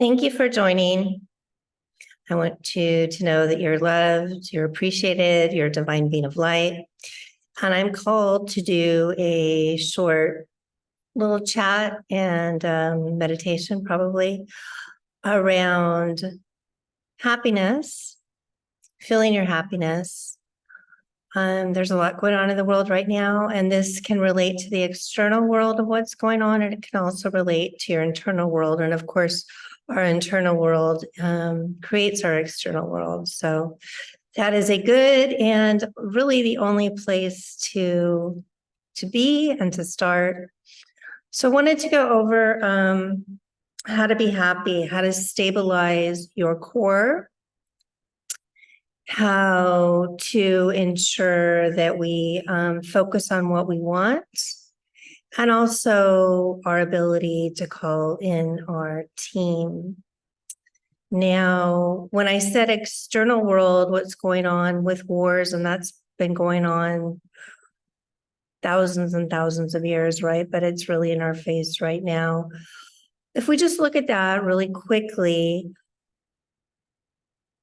Thank you for joining. I want you to know that you're loved, you're appreciated, you're a divine being of light. And I'm called to do a short little chat and meditation, probably around happiness, feeling your happiness. There's a lot going on in the world right now, and this can relate to the external world of what's going on, and it can also relate to your internal world. And of course, our internal world creates our external world. So that is a good and really the only place to be and to start. So I wanted to go over how to be happy, how to stabilize your core, how to ensure that we focus on what we want, and also our ability to call in our team. Now, when I said external world, what's going on with wars, and that's been going on thousands and thousands of years, right? But it's really in our face right now. If we just look at that really quickly,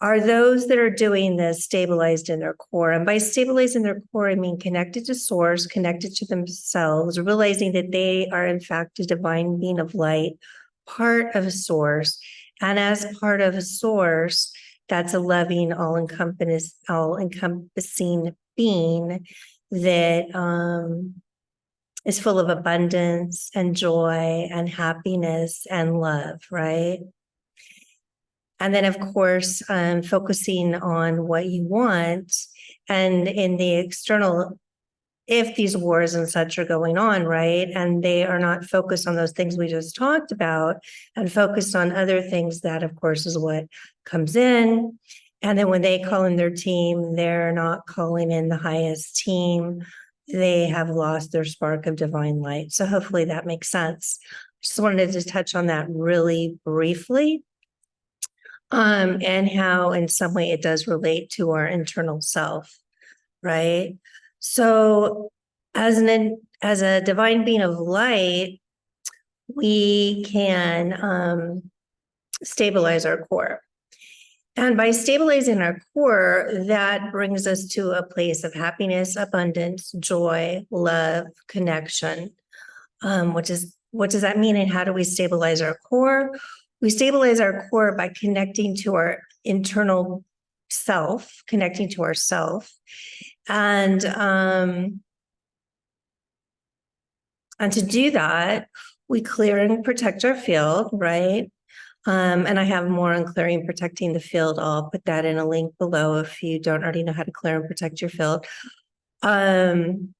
are those that are doing this stabilized in their core? And by stabilizing their core, I mean connected to source, connected to themselves, realizing that they are in fact a divine being of light, part of a source. And as part of a source, that's a loving, all-encompassing being that is full of abundance and joy and happiness and love, right? And then, of course, focusing on what you want. And in the external, if these wars and such are going on, right, and they are not focused on those things we just talked about and focused on other things, that, of course, is what comes in. And then when they call in their team, they're not calling in the highest team. They have lost their spark of divine light. So hopefully that makes sense. Just wanted to touch on that really briefly. And how in some way it does relate to our internal self, right? So as a divine being of light, we can stabilize our core. And by stabilizing our core, that brings us to a place of happiness, abundance, joy, love, connection. What does that mean, and how do we stabilize our core? We stabilize our core by connecting to our internal self, connecting to ourself, and to do that, we clear and protect our field, right? And I have more on clearing and protecting the field. I'll put that in a link below if you don't already know how to clear and protect your field. And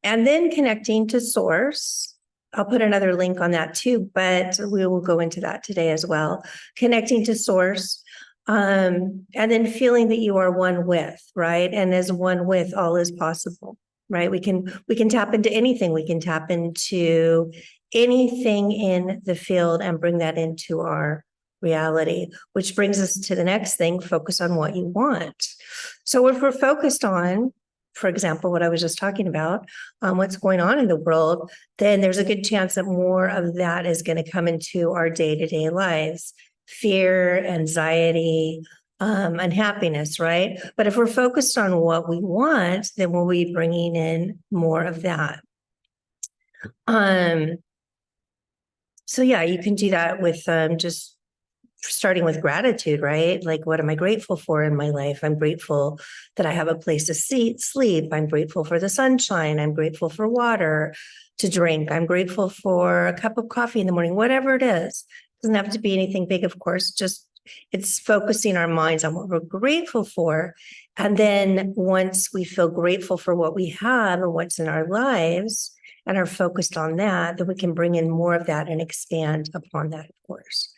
then connecting to source. I'll put another link on that too, but we will go into that today as well. Connecting to source, and then feeling that you are one with, right? And as one with, all is possible, right? We can tap into anything. We can tap into anything in the field and bring that into our reality, which brings us to the next thing: focus on what you want. So if we're focused on, for example, what I was just talking about, what's going on in the world, then there's a good chance that more of that is going to come into our day-to-day lives. Fear, anxiety, unhappiness, right? But if we're focused on what we want, then we'll be bringing in more of that. So yeah, you can do that with just starting with gratitude, right? Like, what am I grateful for in my life? I'm grateful that I have a place to sleep. I'm grateful for the sunshine. I'm grateful for water to drink. I'm grateful for a cup of coffee in the morning, whatever it is. It doesn't have to be anything big, of course, just it's focusing our minds on what we're grateful for. And then once we feel grateful for what we have and what's in our lives and are focused on that, then we can bring in more of that and expand upon that, of course.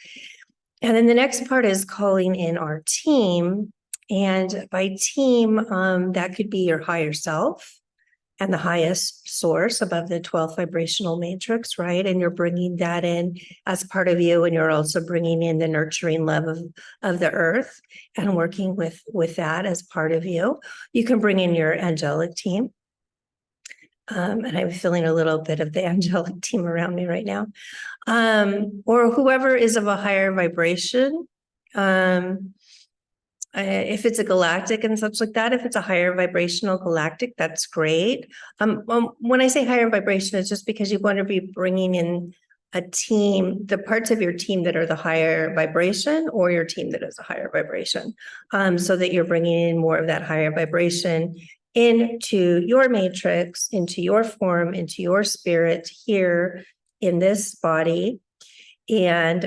And then the next part is calling in our team. And by team, that could be your higher self and the highest source above the 12th vibrational matrix, right? And you're bringing that in as part of you. And you're also bringing in the nurturing love of the earth and working with that as part of you. You can bring in your angelic team. And I'm feeling a little bit of the angelic team around me right now. Or whoever is of a higher vibration. If it's a galactic and such like that, if it's a higher vibrational galactic, that's great. When I say higher vibration, it's just because you want to be bringing in a team, the parts of your team that are the higher vibration, or your team that is a higher vibration, so that you're bringing in more of that higher vibration into your matrix, into your form, into your spirit here in this body. And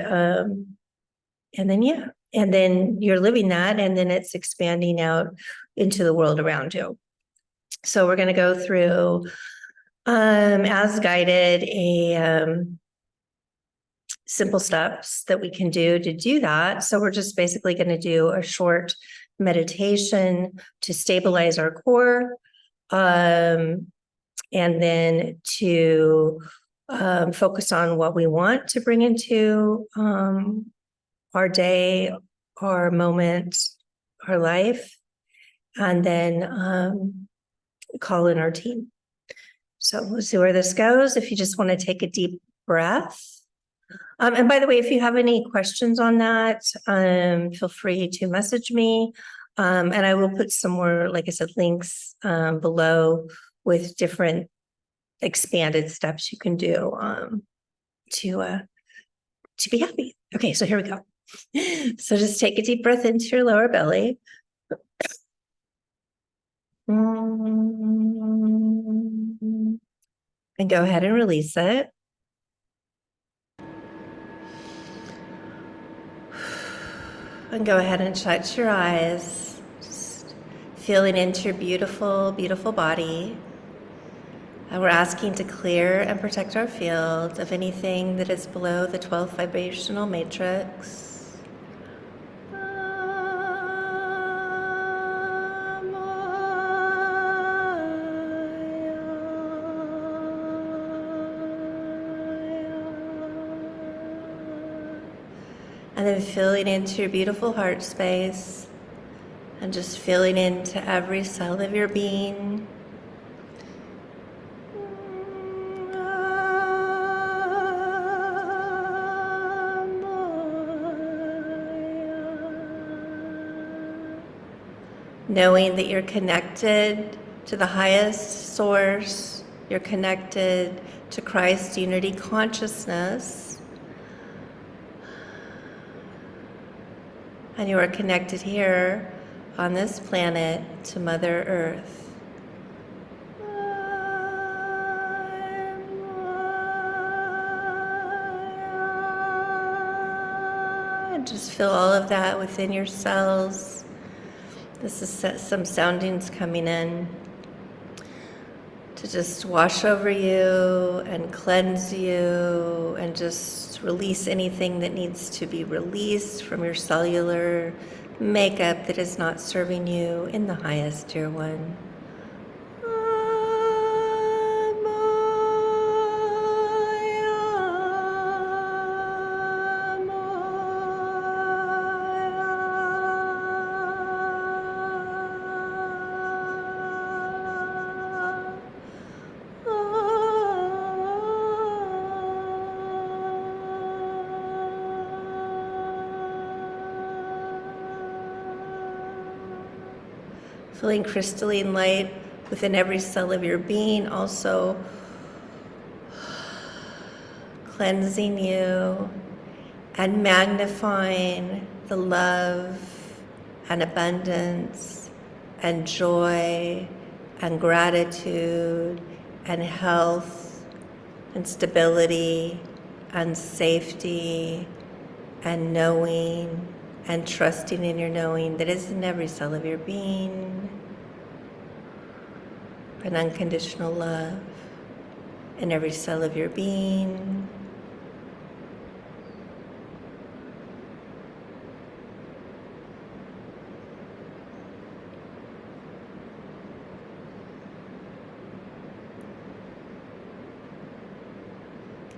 then, yeah, and then you're living that, and then it's expanding out into the world around you. So we're going to go through, as guided, simple steps that we can do to do that. So we're just basically going to do a short meditation to stabilize our core, and then to focus on what we want to bring into our day, our moment, our life, and then call in our team. So we'll see where this goes. If you just want to take a deep breath. And by the way, if you have any questions on that, feel free to message me. And I will put some more, like I said, links below with different expanded steps you can do to be happy. Okay, so here we go. So just take a deep breath into your lower belly. And go ahead and release it. And go ahead and shut your eyes, just feeling into your beautiful, beautiful body. And we're asking to clear and protect our field of anything that is below the 12th vibrational matrix. And then feeling into your beautiful heart space and just feeling into every cell of your being. Knowing that you're connected to the highest source, you're connected to Christ unity consciousness. And you are connected here on this planet to Mother Earth. And just feel all of that within your cells. This is some soundings coming in to just wash over you and cleanse you and just release anything that needs to be released from your cellular makeup that is not serving you in the highest, dear one. Feeling crystalline light within every cell of your being, also cleansing you and magnifying the love and abundance and joy and gratitude and health and stability and safety and knowing and trusting in your knowing that is in every cell of your being. An unconditional love in every cell of your being.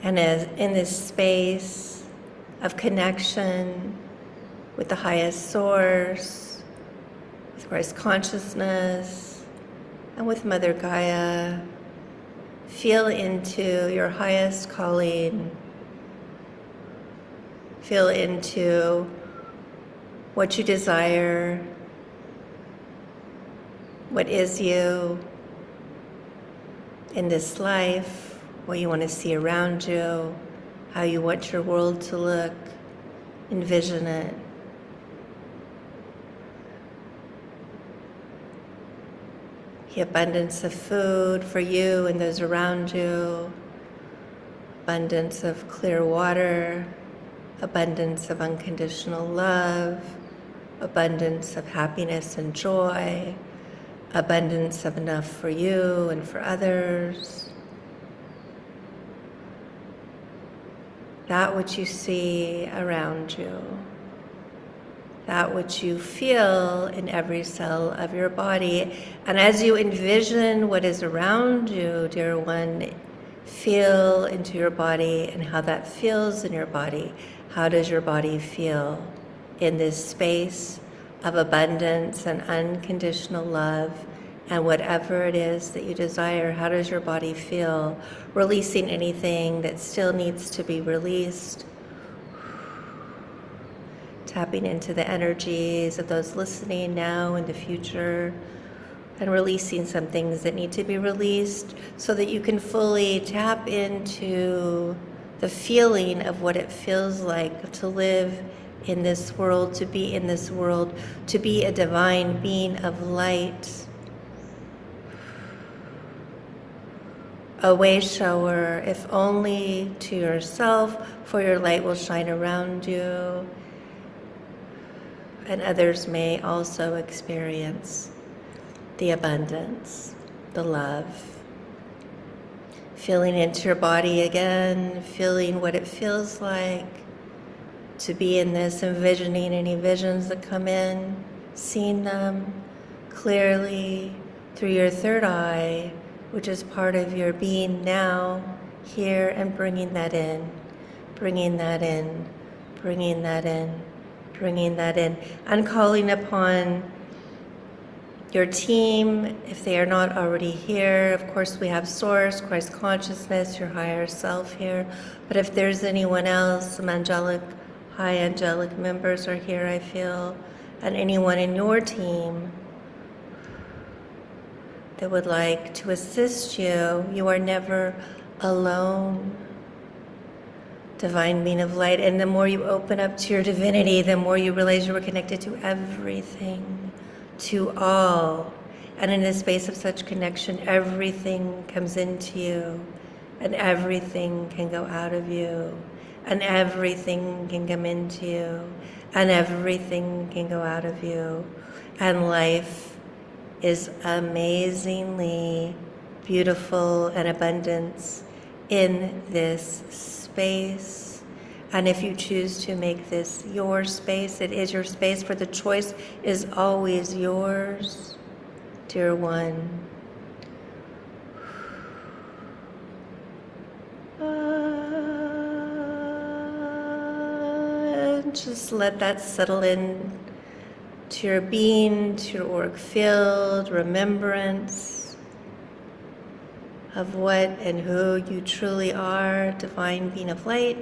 And as in this space of connection with the highest source, with Christ consciousness, and with Mother Gaia, Feel into your highest calling. Feel into what you desire, what is you in this life, what you want to see around you, how you want your world to look. Envision it. The abundance of food for you and those around you, abundance of clear water, abundance of unconditional love, abundance of happiness and joy, abundance of enough for you and for others. That which you see around you, that which you feel in every cell of your body. And as you envision what is around you, dear one, feel into your body and how that feels in your body. How does your body feel in this space of abundance and unconditional love? And whatever it is that you desire, how does your body feel? Releasing anything that still needs to be released. Tapping into the energies of those listening now and the future, and releasing some things that need to be released so that you can fully tap into the feeling of what it feels like to live in this world, to be in this world, to be a divine being of light. A way shower, if only to yourself, for your light will shine around you, and others may also experience the abundance, the love. Feeling into your body again, feeling what it feels like to be in this, envisioning any visions that come in, seeing them clearly through your third eye, which is part of your being now, here, and bringing that in, bringing that in, bringing that in, bringing that in, and calling upon your team, if they are not already here. Of course, we have Source, Christ Consciousness, your higher self here. But if there's anyone else, some angelic, high angelic members are here, I feel, and anyone in your team that would like to assist you, you are never alone. Divine being of light. And the more you open up to your divinity, the more you realize you are connected to everything, to all. And in a space of such connection, everything comes into you, and everything can go out of you, and everything can come into you, and everything can go out of you. And life is amazingly beautiful and abundance in this space. And if you choose to make this your space, it is your space, for the choice is always yours, dear one. And just let that settle in to your being, to your auric field, remembrance of what and who you truly are, divine being of light.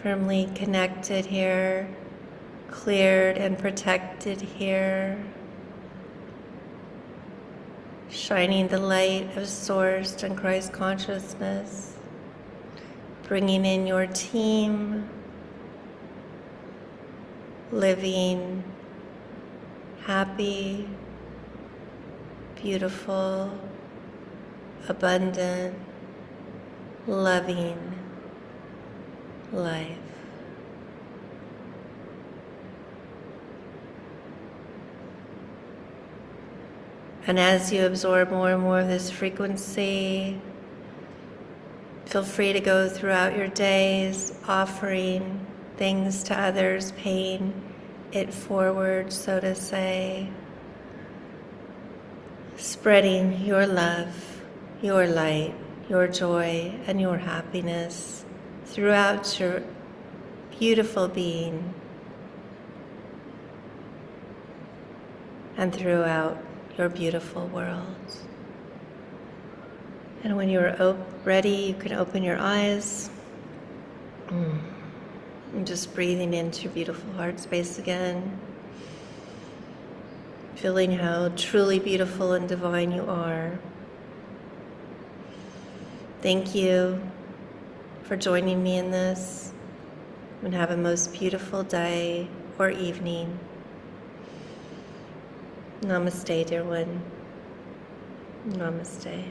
Firmly connected here, cleared and protected here. Shining the light of Source and Christ Consciousness. Bringing in your team, living happy, beautiful, abundant, loving life. And as you absorb more and more of this frequency, feel free to go throughout your days offering things to others, paying it forward, so to say. Spreading your love, your light, your joy, and your happiness throughout your beautiful being. and throughout your beautiful world. And when you're ready, you can open your eyes. And just breathing into your beautiful heart space again. Feeling how truly beautiful and divine you are. Thank you for joining me in this. And have a most beautiful day or evening. Namaste, dear one. Namaste.